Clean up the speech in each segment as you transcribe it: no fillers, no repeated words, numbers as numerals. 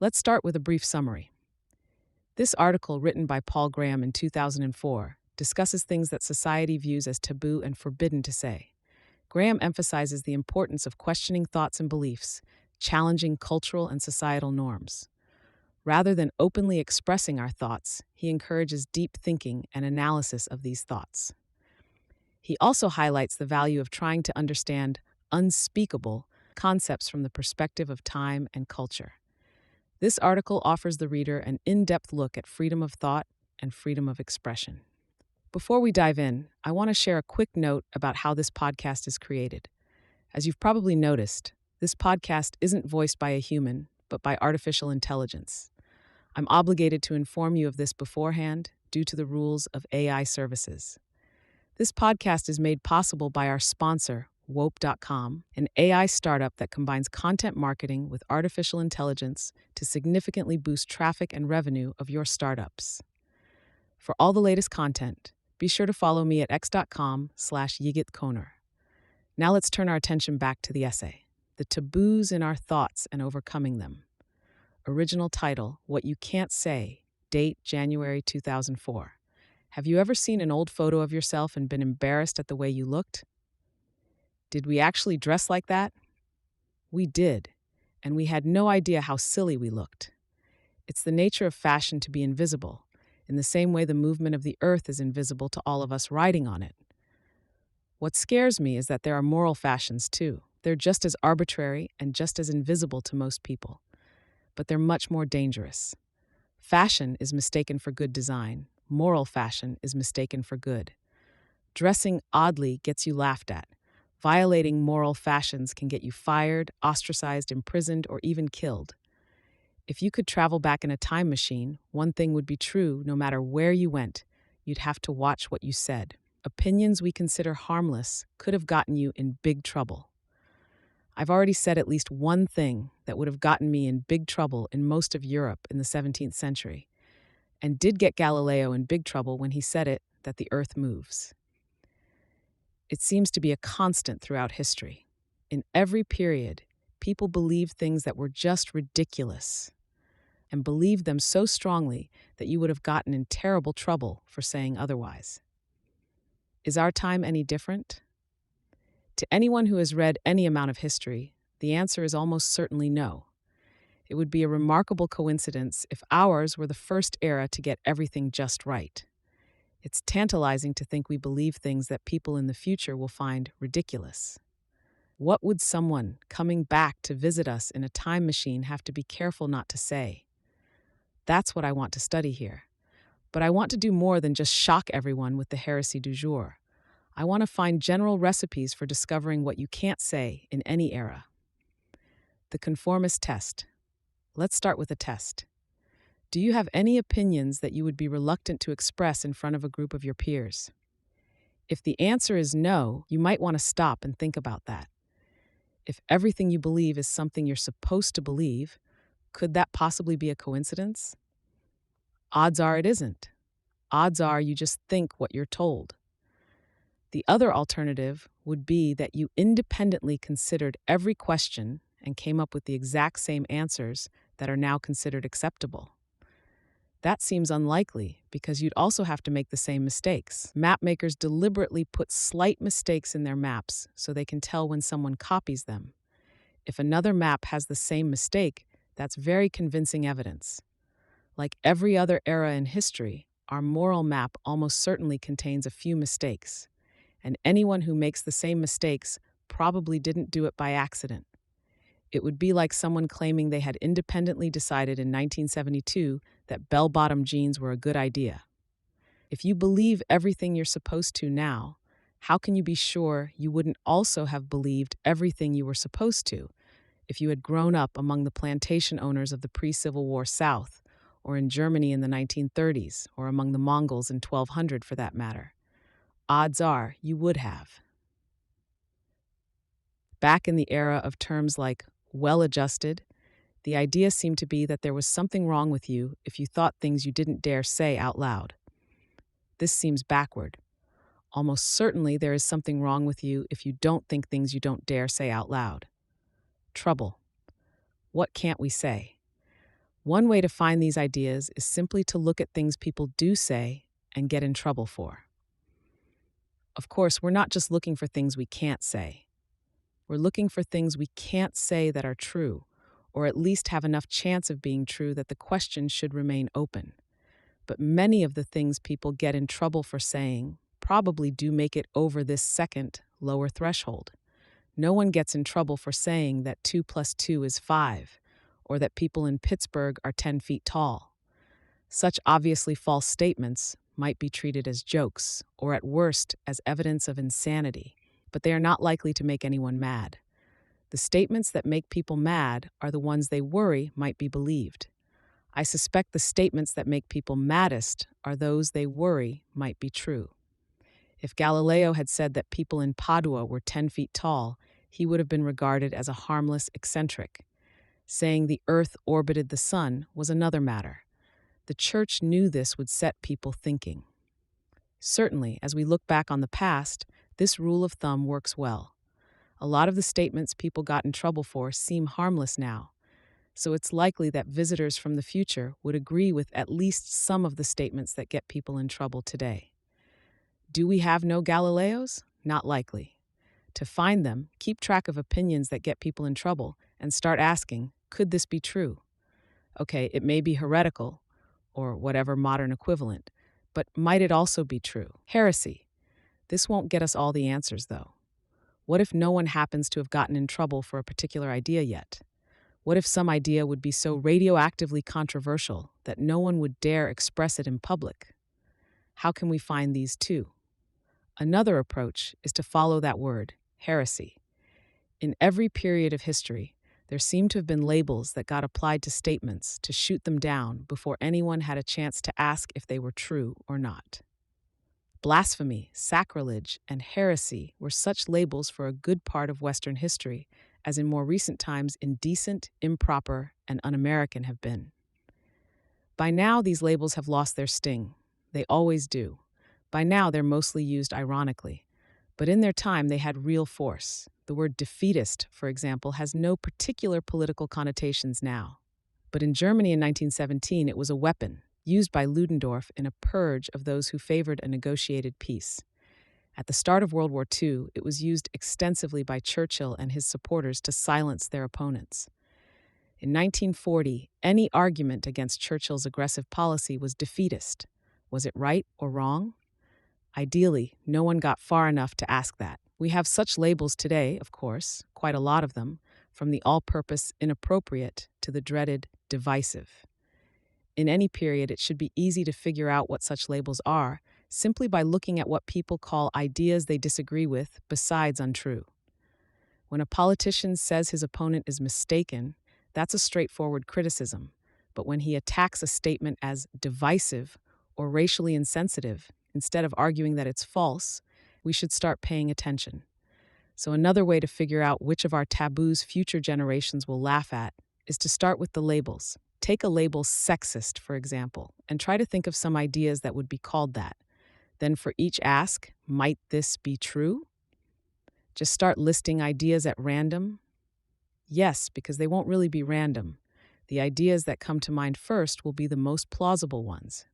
Let's start with a brief summary. This article, written by Paul Graham in 2004, discusses things that society views as taboo and forbidden to say. Graham emphasizes the importance of questioning thoughts and beliefs, challenging cultural and societal norms. Rather than openly expressing our thoughts, he encourages deep thinking and analysis of these thoughts. He also highlights the value of trying to understand unspeakable concepts from the perspective of time and culture. This article offers the reader an in-depth look at freedom of thought and freedom of expression. Before we dive in, I want to share a quick note about how this podcast is created. As you've probably noticed, this podcast isn't voiced by a human, but by artificial intelligence. I'm obligated to inform you of this beforehand due to the rules of AI services. This podcast is made possible by our sponsor, Wope.com, an AI startup that combines content marketing with artificial intelligence to significantly boost traffic and revenue of your startups. For all the latest content, be sure to follow me at x.com/yigitkoner. Now let's turn our attention back to the essay, The Taboos in Our Thoughts and Overcoming Them. Original title, What You Can't Say, date January 2004. Have you ever seen an old photo of yourself and been embarrassed at the way you looked? Did we actually dress like that? We did, and we had no idea how silly we looked. It's the nature of fashion to be invisible, in the same way the movement of the earth is invisible to all of us riding on it. What scares me is that there are moral fashions too. They're just as arbitrary and just as invisible to most people, but they're much more dangerous. Fashion is mistaken for good design. Moral fashion is mistaken for good. Dressing oddly gets you laughed at. Violating moral fashions can get you fired, ostracized, imprisoned, or even killed. If you could travel back in a time machine, one thing would be true no matter where you went. You'd have to watch what you said. Opinions we consider harmless could have gotten you in big trouble. I've already said at least one thing that would have gotten me in big trouble in most of Europe in the 17th century, and did get Galileo in big trouble when he said it, that the earth moves. It seems to be a constant throughout history. In every period, people believed things that were just ridiculous, and believed them so strongly that you would have gotten in terrible trouble for saying otherwise. Is our time any different? To anyone who has read any amount of history, the answer is almost certainly no. It would be a remarkable coincidence if ours were the first era to get everything just right. It's tantalizing to think we believe things that people in the future will find ridiculous. What would someone coming back to visit us in a time machine have to be careful not to say? That's what I want to study here. But I want to do more than just shock everyone with the heresy du jour. I want to find general recipes for discovering what you can't say in any era. The conformist test. Let's start with a test. Do you have any opinions that you would be reluctant to express in front of a group of your peers? If the answer is no, you might want to stop and think about that. If everything you believe is something you're supposed to believe, could that possibly be a coincidence? Odds are it isn't. Odds are you just think what you're told. The other alternative would be that you independently considered every question and came up with the exact same answers that are now considered acceptable. That seems unlikely because you'd also have to make the same mistakes. Map makers deliberately put slight mistakes in their maps so they can tell when someone copies them. If another map has the same mistake, that's very convincing evidence. Like every other era in history, our moral map almost certainly contains a few mistakes, and anyone who makes the same mistakes probably didn't do it by accident. It would be like someone claiming they had independently decided in 1972 that bell-bottom jeans were a good idea. If you believe everything you're supposed to now, how can you be sure you wouldn't also have believed everything you were supposed to if you had grown up among the plantation owners of the pre-Civil War South, or in Germany in the 1930s, or among the Mongols in 1200 for that matter? Odds are you would have. Back in the era of terms like well-adjusted, the idea seemed to be that there was something wrong with you if you thought things you didn't dare say out loud. This seems backward. Almost certainly there is something wrong with you if you don't think things you don't dare say out loud. Trouble. What can't we say? One way to find these ideas is simply to look at things people do say and get in trouble for. Of course, we're not just looking for things we can't say. We're looking for things we can't say that are true, or at least have enough chance of being true that the question should remain open. But many of the things people get in trouble for saying probably do make it over this second, lower threshold. No one gets in trouble for saying that 2 plus 2 is 5, or that people in Pittsburgh are 10 feet tall. Such obviously false statements might be treated as jokes, or at worst, as evidence of insanity, but they are not likely to make anyone mad. The statements that make people mad are the ones they worry might be believed. I suspect the statements that make people maddest are those they worry might be true. If Galileo had said that people in Padua were 10 feet tall, he would have been regarded as a harmless eccentric. Saying the Earth orbited the sun was another matter. The Church knew this would set people thinking. Certainly, as we look back on the past, this rule of thumb works well. A lot of the statements people got in trouble for seem harmless now, so it's likely that visitors from the future would agree with at least some of the statements that get people in trouble today. Do we have no Galileos? Not likely. To find them, keep track of opinions that get people in trouble and start asking, could this be true? Okay, it may be heretical, or whatever modern equivalent, but might it also be true? Heresy. This won't get us all the answers, though. What if no one happens to have gotten in trouble for a particular idea yet? What if some idea would be so radioactively controversial that no one would dare express it in public? How can we find these too? Another approach is to follow that word, heresy. In every period of history, there seem to have been labels that got applied to statements to shoot them down before anyone had a chance to ask if they were true or not. Blasphemy, sacrilege, and heresy were such labels for a good part of Western history, as in more recent times indecent, improper, and un-American have been. By now, these labels have lost their sting. They always do. By now, they're mostly used ironically. But in their time, they had real force. The word defeatist, for example, has no particular political connotations now. But in Germany in 1917, it was a weapon, used by Ludendorff in a purge of those who favored a negotiated peace. At the start of World War II, it was used extensively by Churchill and his supporters to silence their opponents. In 1940, any argument against Churchill's aggressive policy was defeatist. Was it right or wrong? Ideally, no one got far enough to ask that. We have such labels today, of course, quite a lot of them, from the all-purpose inappropriate to the dreaded divisive. In any period, it should be easy to figure out what such labels are simply by looking at what people call ideas they disagree with besides untrue. When a politician says his opponent is mistaken, that's a straightforward criticism. But when he attacks a statement as divisive or racially insensitive, instead of arguing that it's false, we should start paying attention. So another way to figure out which of our taboos future generations will laugh at is to start with the labels. Take a label sexist, for example, and try to think of some ideas that would be called that. Then for each ask, might this be true? Just start listing ideas at random. Yes, because they won't really be random. The ideas that come to mind first will be the most plausible ones.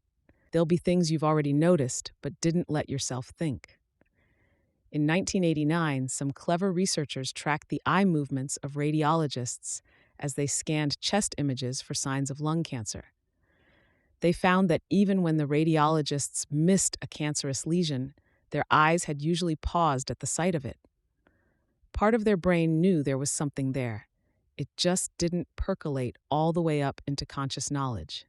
They'll be things you've already noticed but didn't let yourself think. In 1989, some clever researchers tracked the eye movements of radiologists as they scanned chest images for signs of lung cancer. They found that even when the radiologists missed a cancerous lesion, their eyes had usually paused at the sight of it. Part of their brain knew there was something there. It just didn't percolate all the way up into conscious knowledge.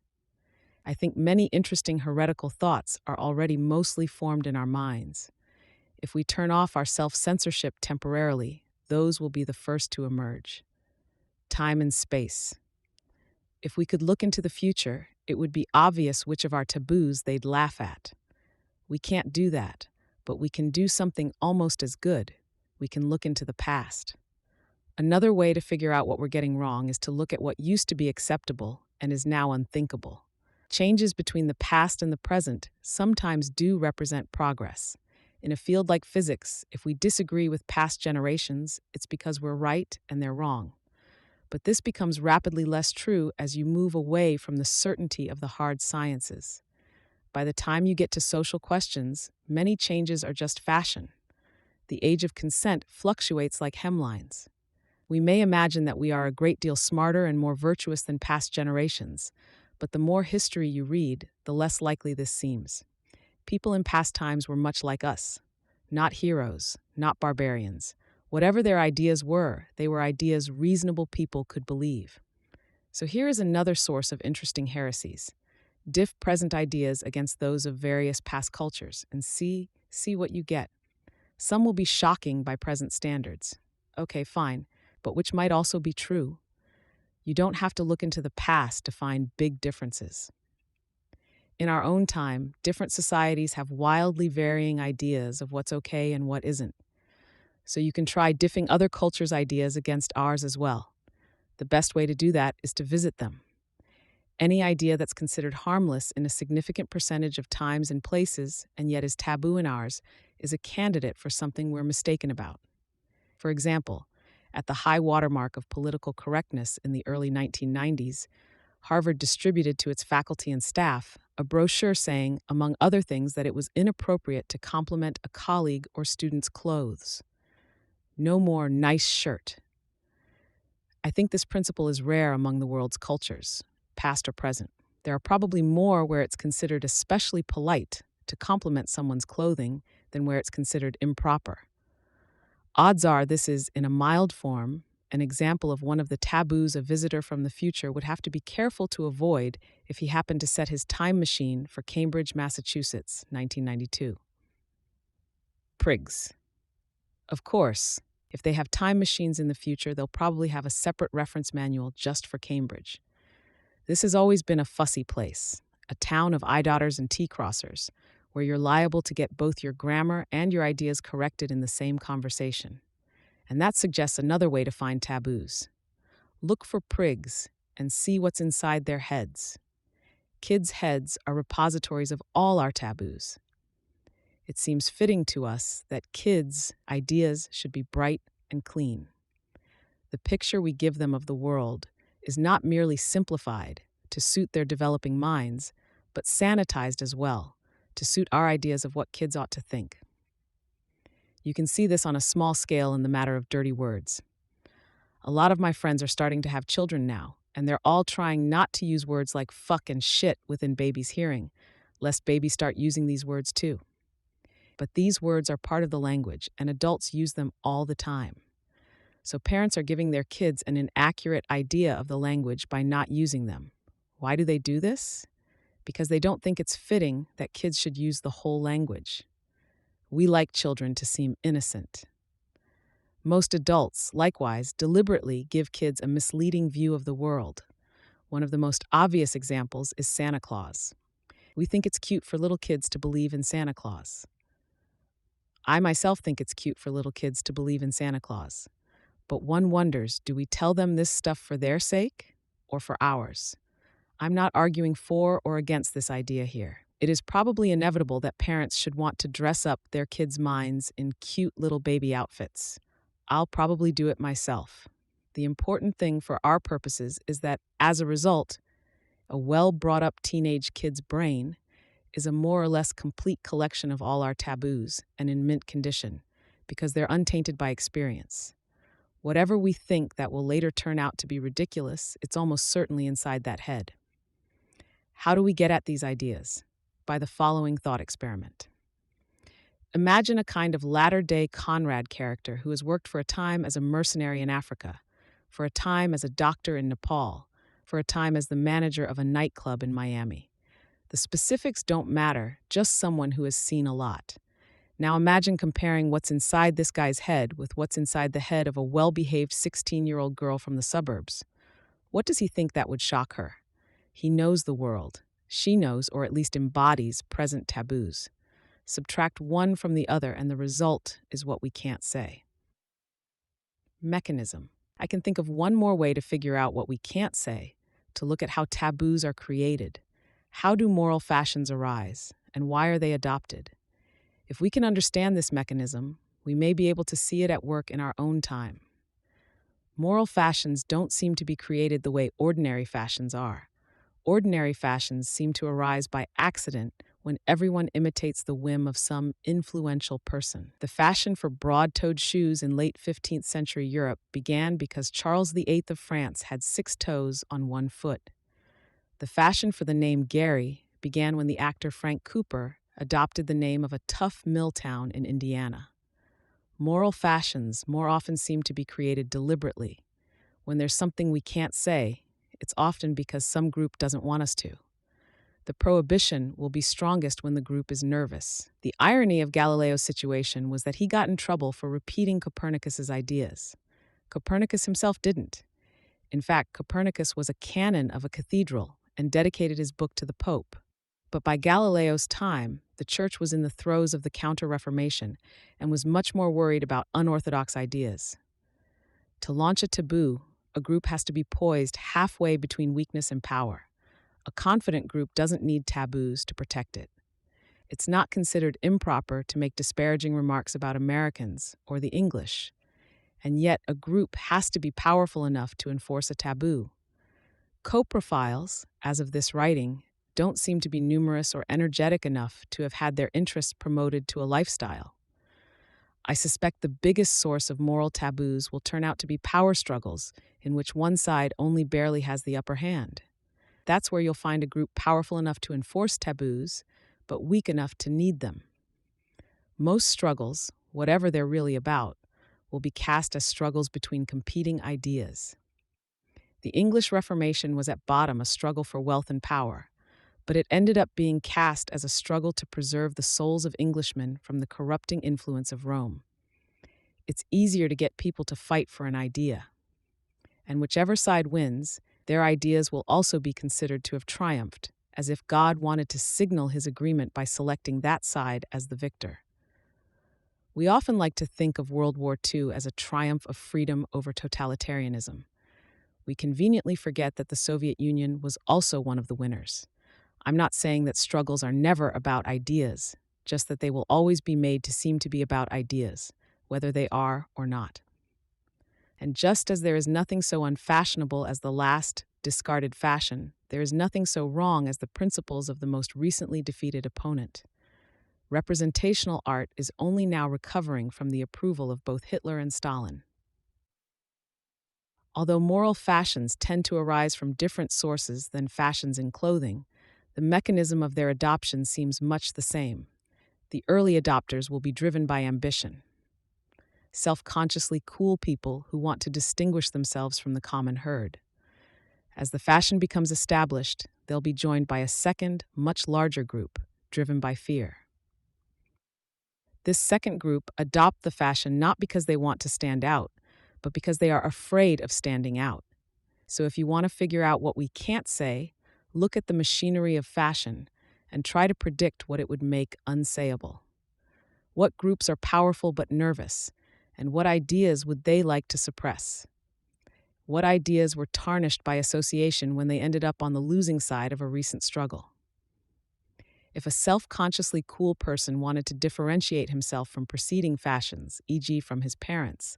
I think many interesting heretical thoughts are already mostly formed in our minds. If we turn off our self-censorship temporarily, those will be the first to emerge. Time and space. If we could look into the future, it would be obvious which of our taboos they'd laugh at. We can't do that, but we can do something almost as good. We can look into the past. Another way to figure out what we're getting wrong is to look at what used to be acceptable and is now unthinkable. Changes between the past and the present sometimes do represent progress. In a field like physics, if we disagree with past generations, it's because we're right and they're wrong. But this becomes rapidly less true as you move away from the certainty of the hard sciences. By the time you get to social questions, many changes are just fashion. The age of consent fluctuates like hemlines. We may imagine that we are a great deal smarter and more virtuous than past generations, but the more history you read, the less likely this seems. People in past times were much like us. Not heroes, not barbarians. Whatever their ideas were, they were ideas reasonable people could believe. So here is another source of interesting heresies. Diff present ideas against those of various past cultures and see what you get. Some will be shocking by present standards. Okay, fine, but which might also be true. You don't have to look into the past to find big differences. In our own time, different societies have wildly varying ideas of what's okay and what isn't. So you can try diffing other cultures' ideas against ours as well. The best way to do that is to visit them. Any idea that's considered harmless in a significant percentage of times and places, and yet is taboo in ours, is a candidate for something we're mistaken about. For example, at the high watermark of political correctness in the early 1990s, Harvard distributed to its faculty and staff a brochure saying, among other things, that it was inappropriate to compliment a colleague or student's clothes. No more nice shirt. I think this principle is rare among the world's cultures, past or present. There are probably more where it's considered especially polite to compliment someone's clothing than where it's considered improper. Odds are this is, in a mild form, an example of one of the taboos a visitor from the future would have to be careful to avoid if he happened to set his time machine for Cambridge, Massachusetts, 1992. Prigs. Of course, if they have time machines in the future, they'll probably have a separate reference manual just for Cambridge. This has always been a fussy place, a town of eye-dotters and tea-crossers, where you're liable to get both your grammar and your ideas corrected in the same conversation. And that suggests another way to find taboos. Look for prigs and see what's inside their heads. Kids' heads are repositories of all our taboos. It seems fitting to us that kids' ideas should be bright and clean. The picture we give them of the world is not merely simplified to suit their developing minds, but sanitized as well to suit our ideas of what kids ought to think. You can see this on a small scale in the matter of dirty words. A lot of my friends are starting to have children now, and they're all trying not to use words like fuck and shit within babies' hearing, lest babies start using these words too. But these words are part of the language, and adults use them all the time. So parents are giving their kids an inaccurate idea of the language by not using them. Why do they do this? Because they don't think it's fitting that kids should use the whole language. We like children to seem innocent. Most adults, likewise, deliberately give kids a misleading view of the world. One of the most obvious examples is Santa Claus. We think it's cute for little kids to believe in Santa Claus. I myself think it's cute for little kids to believe in Santa Claus. But one wonders, do we tell them this stuff for their sake or for ours? I'm not arguing for or against this idea here. It is probably inevitable that parents should want to dress up their kids' minds in cute little baby outfits. I'll probably do it myself. The important thing for our purposes is that, as a result, a well-brought-up teenage kid's brain is a more or less complete collection of all our taboos and in mint condition, because they're untainted by experience. Whatever we think that will later turn out to be ridiculous, it's almost certainly inside that head. How do we get at these ideas? By the following thought experiment. Imagine a kind of latter-day Conrad character who has worked for a time as a mercenary in Africa, for a time as a doctor in Nepal, for a time as the manager of a nightclub in Miami. The specifics don't matter, just someone who has seen a lot. Now imagine comparing what's inside this guy's head with what's inside the head of a well-behaved 16-year-old girl from the suburbs. What does he think that would shock her? He knows the world. She knows, or at least embodies, present taboos. Subtract one from the other, and the result is what we can't say. Mechanism. I can think of one more way to figure out what we can't say, to look at how taboos are created. How do moral fashions arise, and why are they adopted? If we can understand this mechanism, we may be able to see it at work in our own time. Moral fashions don't seem to be created the way ordinary fashions are. Ordinary fashions seem to arise by accident when everyone imitates the whim of some influential person. The fashion for broad-toed shoes in late 15th century Europe began because Charles VIII of France had 6 toes on one foot. The fashion for the name Gary began when the actor Frank Cooper adopted the name of a tough mill town in Indiana. Moral fashions more often seem to be created deliberately. When there's something we can't say, it's often because some group doesn't want us to. The prohibition will be strongest when the group is nervous. The irony of Galileo's situation was that he got in trouble for repeating Copernicus's ideas. Copernicus himself didn't. In fact, Copernicus was a canon of a cathedral and dedicated his book to the Pope. But by Galileo's time, the church was in the throes of the Counter-Reformation and was much more worried about unorthodox ideas. To launch a taboo, a group has to be poised halfway between weakness and power. A confident group doesn't need taboos to protect it. It's not considered improper to make disparaging remarks about Americans or the English, and yet a group has to be powerful enough to enforce a taboo. Co-profiles, as of this writing, don't seem to be numerous or energetic enough to have had their interests promoted to a lifestyle. I suspect the biggest source of moral taboos will turn out to be power struggles in which one side only barely has the upper hand. That's where you'll find a group powerful enough to enforce taboos, but weak enough to need them. Most struggles, whatever they're really about, will be cast as struggles between competing ideas. The English Reformation was at bottom a struggle for wealth and power, but it ended up being cast as a struggle to preserve the souls of Englishmen from the corrupting influence of Rome. It's easier to get people to fight for an idea. And whichever side wins, their ideas will also be considered to have triumphed, as if God wanted to signal his agreement by selecting that side as the victor. We often like to think of World War II as a triumph of freedom over totalitarianism. We conveniently forget that the Soviet Union was also one of the winners. I'm not saying that struggles are never about ideas, just that they will always be made to seem to be about ideas, whether they are or not. And just as there is nothing so unfashionable as the last discarded fashion, there is nothing so wrong as the principles of the most recently defeated opponent. Representational art is only now recovering from the approval of both Hitler and Stalin. Although moral fashions tend to arise from different sources than fashions in clothing, the mechanism of their adoption seems much the same. The early adopters will be driven by ambition. Self-consciously cool people who want to distinguish themselves from the common herd. As the fashion becomes established, they'll be joined by a second, much larger group, driven by fear. This second group adopt the fashion not because they want to stand out, but because they are afraid of standing out. So if you want to figure out what we can't say, look at the machinery of fashion and try to predict what it would make unsayable. What groups are powerful but nervous, and what ideas would they like to suppress? What ideas were tarnished by association when they ended up on the losing side of a recent struggle? If a self-consciously cool person wanted to differentiate himself from preceding fashions, e.g. from his parents,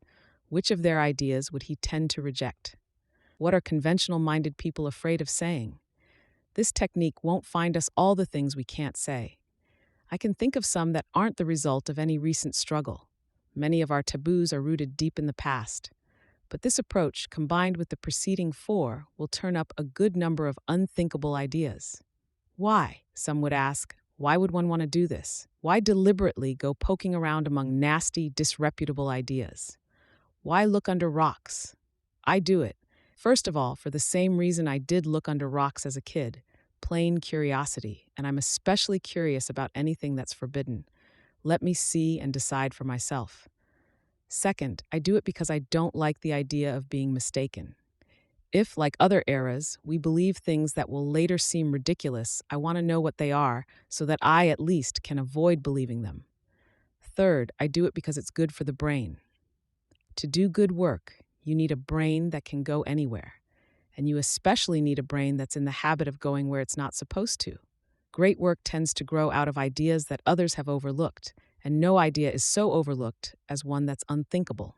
which of their ideas would he tend to reject? What are conventional-minded people afraid of saying? This technique won't find us all the things we can't say. I can think of some that aren't the result of any recent struggle. Many of our taboos are rooted deep in the past. But this approach, combined with the preceding 4, will turn up a good number of unthinkable ideas. Why? Some would ask. Why would one want to do this? Why deliberately go poking around among nasty, disreputable ideas? Why look under rocks? I do it. First of all, for the same reason I did look under rocks as a kid, plain curiosity, and I'm especially curious about anything that's forbidden. Let me see and decide for myself. Second, I do it because I don't like the idea of being mistaken. If, like other eras, we believe things that will later seem ridiculous, I want to know what they are so that I, at least, can avoid believing them. Third, I do it because it's good for the brain. To do good work, you need a brain that can go anywhere. And you especially need a brain that's in the habit of going where it's not supposed to. Great work tends to grow out of ideas that others have overlooked, and no idea is so overlooked as one that's unthinkable.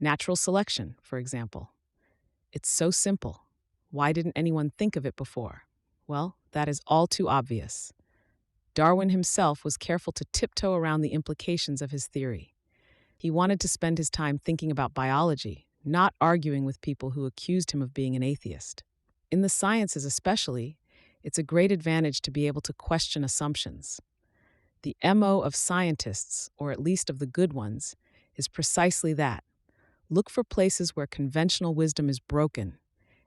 Natural selection, for example. It's so simple. Why didn't anyone think of it before? Well, that is all too obvious. Darwin himself was careful to tiptoe around the implications of his theory. He wanted to spend his time thinking about biology, not arguing with people who accused him of being an atheist. In the sciences, especially, it's a great advantage to be able to question assumptions. The MO of scientists, or at least of the good ones, is precisely that. Look for places where conventional wisdom is broken,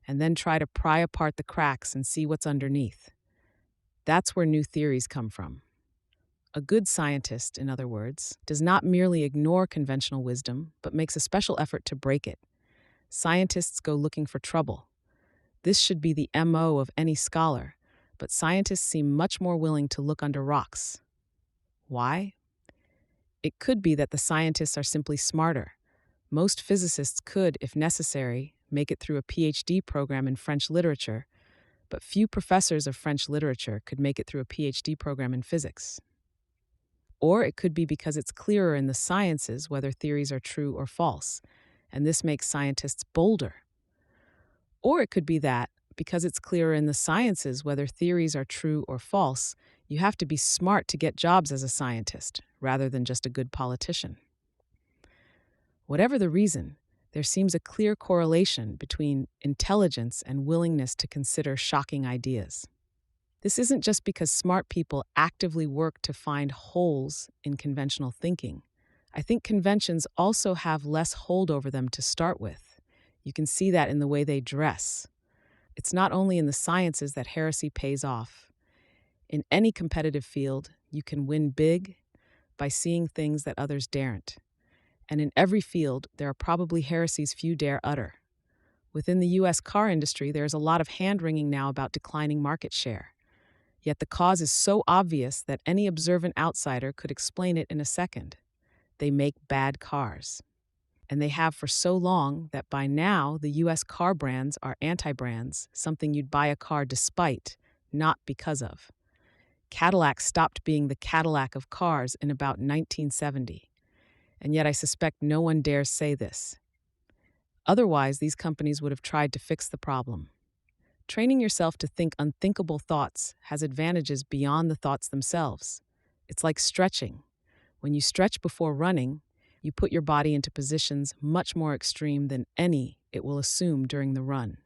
and then try to pry apart the cracks and see what's underneath. That's where new theories come from. A good scientist, in other words, does not merely ignore conventional wisdom, but makes a special effort to break it. Scientists go looking for trouble. This should be the MO of any scholar, but scientists seem much more willing to look under rocks. Why? It could be that the scientists are simply smarter. Most physicists could, if necessary, make it through a PhD program in French literature, but few professors of French literature could make it through a PhD program in physics. Or it could be because it's clearer in the sciences whether theories are true or false, and this makes scientists bolder. Or it could be that, because it's clearer in the sciences whether theories are true or false, you have to be smart to get jobs as a scientist, rather than just a good politician. Whatever the reason, there seems a clear correlation between intelligence and willingness to consider shocking ideas. This isn't just because smart people actively work to find holes in conventional thinking. I think conventions also have less hold over them to start with. You can see that in the way they dress. It's not only in the sciences that heresy pays off. In any competitive field, you can win big by seeing things that others daren't. And in every field, there are probably heresies few dare utter. Within the US car industry, there is a lot of hand-wringing now about declining market share. Yet the cause is so obvious that any observant outsider could explain it in a second. They make bad cars. And they have for so long that by now the US car brands are anti-brands, something you'd buy a car despite, not because of. Cadillac stopped being the Cadillac of cars in about 1970. And yet I suspect no one dares say this. Otherwise, these companies would have tried to fix the problem. Training yourself to think unthinkable thoughts has advantages beyond the thoughts themselves. It's like stretching. When you stretch before running, you put your body into positions much more extreme than any it will assume during the run.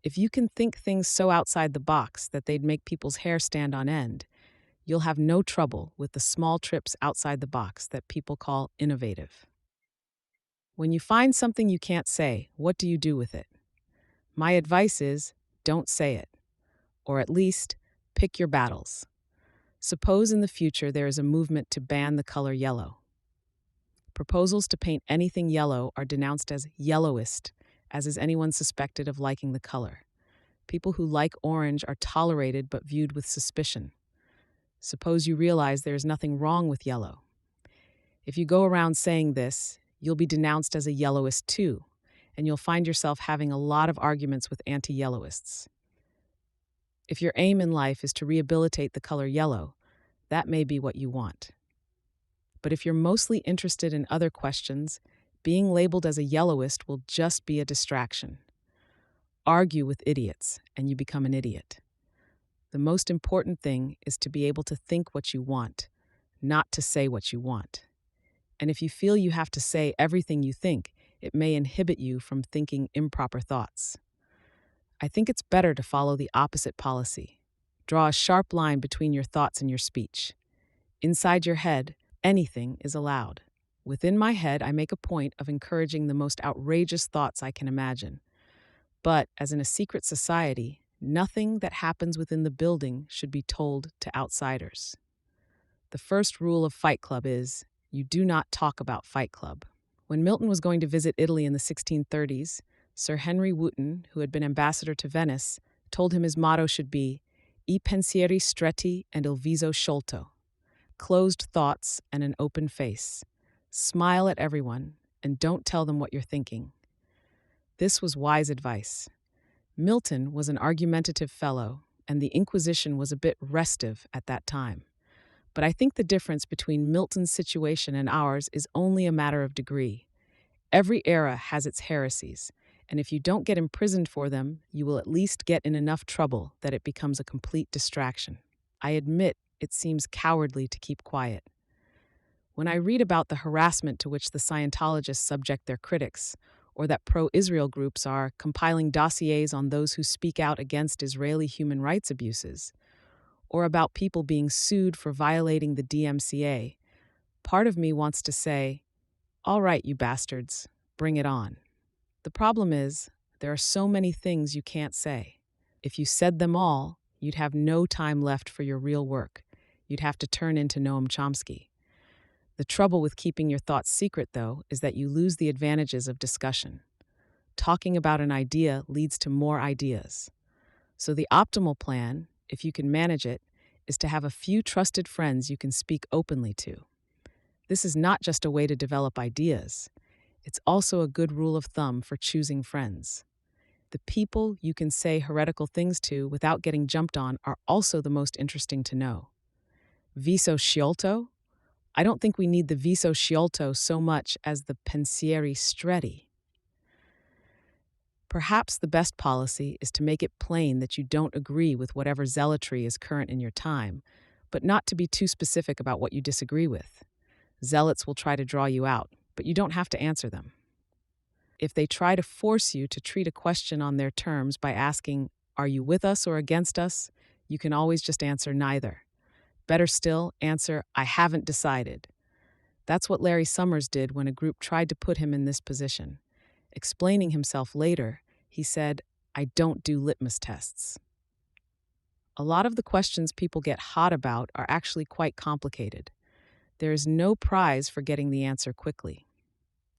If you can think things so outside the box that they'd make people's hair stand on end, you'll have no trouble with the small trips outside the box that people call innovative. When you find something you can't say, what do you do with it? My advice is, don't say it. Or at least, pick your battles. Suppose in the future there is a movement to ban the color yellow. Proposals to paint anything yellow are denounced as yellowist, as is anyone suspected of liking the color. People who like orange are tolerated but viewed with suspicion. Suppose you realize there is nothing wrong with yellow. If you go around saying this, you'll be denounced as a yellowist too, and you'll find yourself having a lot of arguments with anti-yellowists. If your aim in life is to rehabilitate the color yellow, that may be what you want. But if you're mostly interested in other questions, being labeled as a yellowist will just be a distraction. Argue with idiots, and you become an idiot. The most important thing is to be able to think what you want, not to say what you want. And if you feel you have to say everything you think, it may inhibit you from thinking improper thoughts. I think it's better to follow the opposite policy. Draw a sharp line between your thoughts and your speech. Inside your head, anything is allowed. Within my head, I make a point of encouraging the most outrageous thoughts I can imagine. But, as in a secret society, nothing that happens within the building should be told to outsiders. The first rule of Fight Club is, you do not talk about Fight Club. When Milton was going to visit Italy in the 1630s, Sir Henry Wotton, who had been ambassador to Venice, told him his motto should be I pensieri stretti and il viso sciolto, closed thoughts and an open face. Smile at everyone and don't tell them what you're thinking. This was wise advice. Milton was an argumentative fellow, and the Inquisition was a bit restive at that time. But I think the difference between Milton's situation and ours is only a matter of degree. Every era has its heresies, and if you don't get imprisoned for them, you will at least get in enough trouble that it becomes a complete distraction. I admit it seems cowardly to keep quiet. When I read about the harassment to which the Scientologists subject their critics, or that pro Israel groups are compiling dossiers on those who speak out against Israeli human rights abuses, or about people being sued for violating the DMCA, part of me wants to say, all right, you bastards, bring it on. The problem is, there are so many things you can't say. If you said them all, you'd have no time left for your real work. You'd have to turn into Noam Chomsky. The trouble with keeping your thoughts secret, though, is that you lose the advantages of discussion. Talking about an idea leads to more ideas. So the optimal plan, if you can manage it, is to have a few trusted friends you can speak openly to. This is not just a way to develop ideas. It's also a good rule of thumb for choosing friends. The people you can say heretical things to without getting jumped on are also the most interesting to know. Viso sciolto? I don't think we need the viso sciolto so much as the pensieri stretti. Perhaps the best policy is to make it plain that you don't agree with whatever zealotry is current in your time, but not to be too specific about what you disagree with. Zealots will try to draw you out, but you don't have to answer them. If they try to force you to treat a question on their terms by asking, "Are you with us or against us?" you can always just answer neither. Better still, answer, "I haven't decided." That's what Larry Summers did when a group tried to put him in this position. Explaining himself later, he said, "I don't do litmus tests." A lot of the questions people get hot about are actually quite complicated. There is no prize for getting the answer quickly.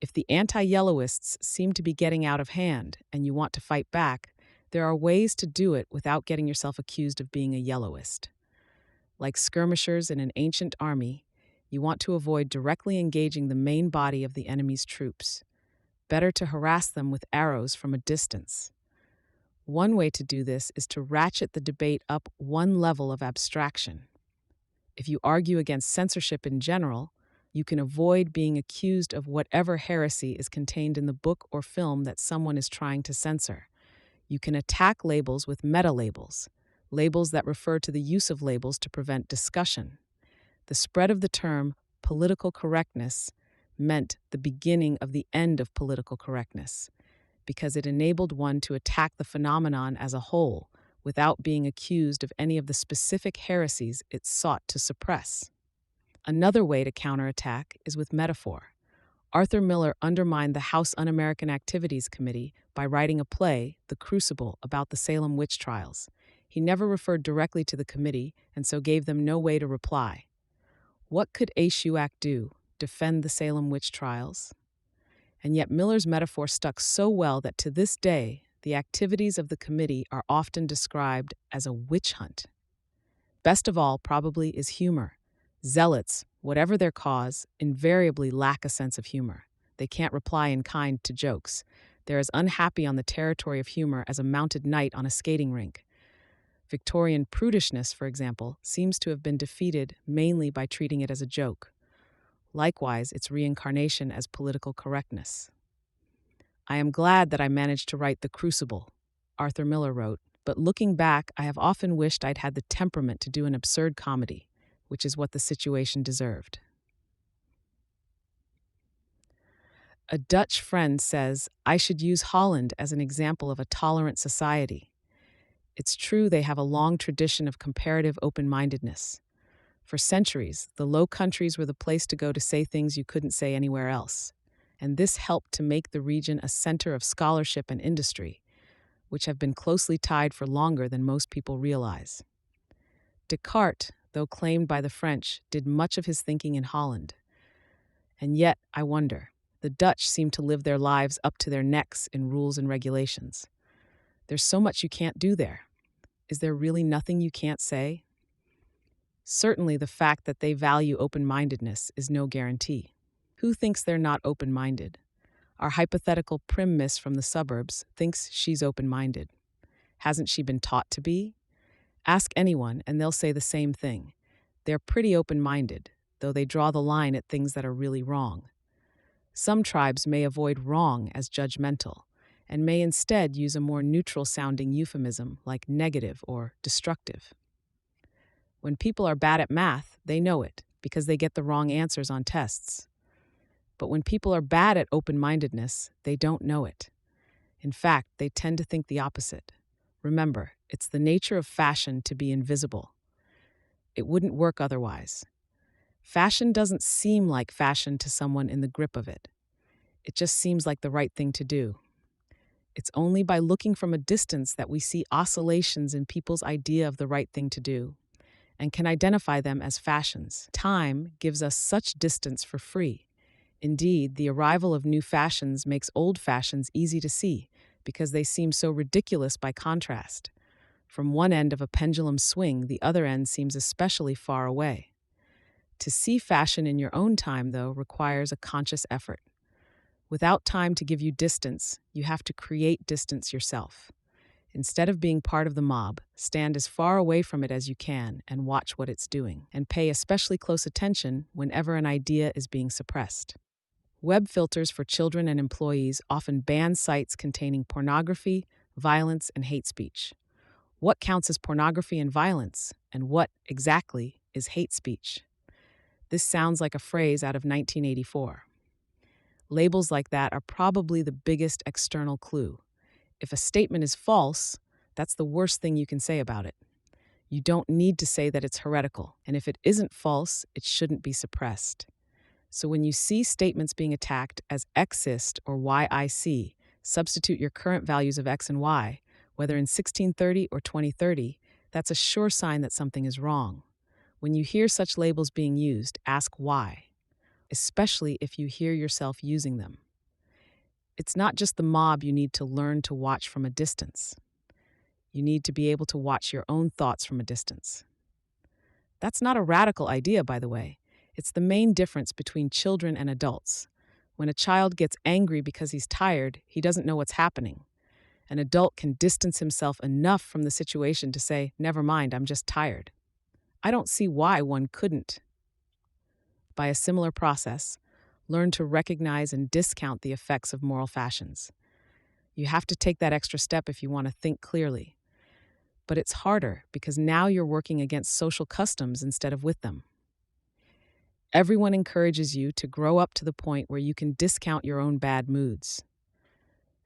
If the anti-yellowists seem to be getting out of hand and you want to fight back, there are ways to do it without getting yourself accused of being a yellowist. Like skirmishers in an ancient army, you want to avoid directly engaging the main body of the enemy's troops. Better to harass them with arrows from a distance. One way to do this is to ratchet the debate up one level of abstraction. If you argue against censorship in general, you can avoid being accused of whatever heresy is contained in the book or film that someone is trying to censor. You can attack labels with meta-labels, labels that refer to the use of labels to prevent discussion. The spread of the term political correctness meant the beginning of the end of political correctness, because it enabled one to attack the phenomenon as a whole without being accused of any of the specific heresies it sought to suppress. Another way to counterattack is with metaphor. Arthur Miller undermined the House Un-American Activities Committee by writing a play, The Crucible, about the Salem witch trials. He never referred directly to the committee and so gave them no way to reply. What could A. Shuak do? Defend the Salem witch trials? And yet Miller's metaphor stuck so well that to this day, the activities of the committee are often described as a witch hunt. Best of all, probably, is humor. Zealots, whatever their cause, invariably lack a sense of humor. They can't reply in kind to jokes. They're as unhappy on the territory of humor as a mounted knight on a skating rink. Victorian prudishness, for example, seems to have been defeated mainly by treating it as a joke. Likewise, its reincarnation as political correctness. I am glad that I managed to write The Crucible, Arthur Miller wrote, but looking back, I have often wished I'd had the temperament to do an absurd comedy, which is what the situation deserved. A Dutch friend says I should use Holland as an example of a tolerant society. It's true they have a long tradition of comparative open-mindedness. For centuries, the Low Countries were the place to go to say things you couldn't say anywhere else, and this helped to make the region a center of scholarship and industry, which have been closely tied for longer than most people realize. Descartes, though claimed by the French, did much of his thinking in Holland. And yet, I wonder, the Dutch seem to live their lives up to their necks in rules and regulations. There's so much you can't do there. Is there really nothing you can't say? Certainly, the fact that they value open-mindedness is no guarantee. Who thinks they're not open-minded? Our hypothetical prim miss from the suburbs thinks she's open-minded. Hasn't she been taught to be? Ask anyone, and they'll say the same thing. They're pretty open-minded, though they draw the line at things that are really wrong. Some tribes may avoid wrong as judgmental and may instead use a more neutral-sounding euphemism like negative or destructive. When people are bad at math, they know it because they get the wrong answers on tests. But when people are bad at open-mindedness, they don't know it. In fact, they tend to think the opposite. Remember, it's the nature of fashion to be invisible. It wouldn't work otherwise. Fashion doesn't seem like fashion to someone in the grip of it. It just seems like the right thing to do. It's only by looking from a distance that we see oscillations in people's idea of the right thing to do and can identify them as fashions. Time gives us such distance for free. Indeed, the arrival of new fashions makes old fashions easy to see because they seem so ridiculous by contrast. From one end of a pendulum swing, the other end seems especially far away. To see fashion in your own time, though, requires a conscious effort. Without time to give you distance, you have to create distance yourself. Instead of being part of the mob, stand as far away from it as you can and watch what it's doing, and pay especially close attention whenever an idea is being suppressed. Web filters for children and employees often ban sites containing pornography, violence, and hate speech. What counts as pornography and violence, and what, exactly, is hate speech? This sounds like a phrase out of 1984. Labels like that are probably the biggest external clue. If a statement is false, that's the worst thing you can say about it. You don't need to say that it's heretical, and if it isn't false, it shouldn't be suppressed. So when you see statements being attacked as Xist or YIC, substitute your current values of X and Y, whether in 1630 or 2030, that's a sure sign that something is wrong. When you hear such labels being used, ask why, especially if you hear yourself using them. It's not just the mob you need to learn to watch from a distance. You need to be able to watch your own thoughts from a distance. That's not a radical idea, by the way. It's the main difference between children and adults. When a child gets angry because he's tired, he doesn't know what's happening. An adult can distance himself enough from the situation to say, "Never mind, I'm just tired." I don't see why one couldn't. By a similar process, learn to recognize and discount the effects of moral fashions. You have to take that extra step if you want to think clearly. But it's harder because now you're working against social customs instead of with them. Everyone encourages you to grow up to the point where you can discount your own bad moods.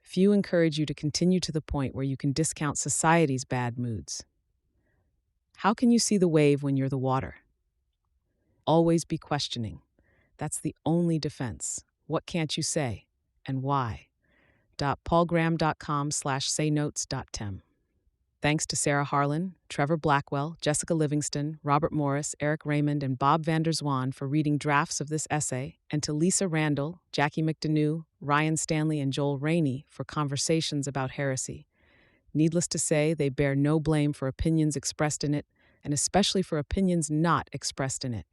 Few encourage you to continue to the point where you can discount society's bad moods. How can you see the wave when you're the water? Always be questioning. That's the only defense. What can't you say? And why? paulgraham.com/saynotes.tem. Thanks to Sarah Harlan, Trevor Blackwell, Jessica Livingston, Robert Morris, Eric Raymond, and Bob Vander Zwan for reading drafts of this essay, and to Lisa Randall, Jackie McDonough, Ryan Stanley, and Joel Rainey for conversations about heresy. Needless to say, they bear no blame for opinions expressed in it, and especially for opinions not expressed in it.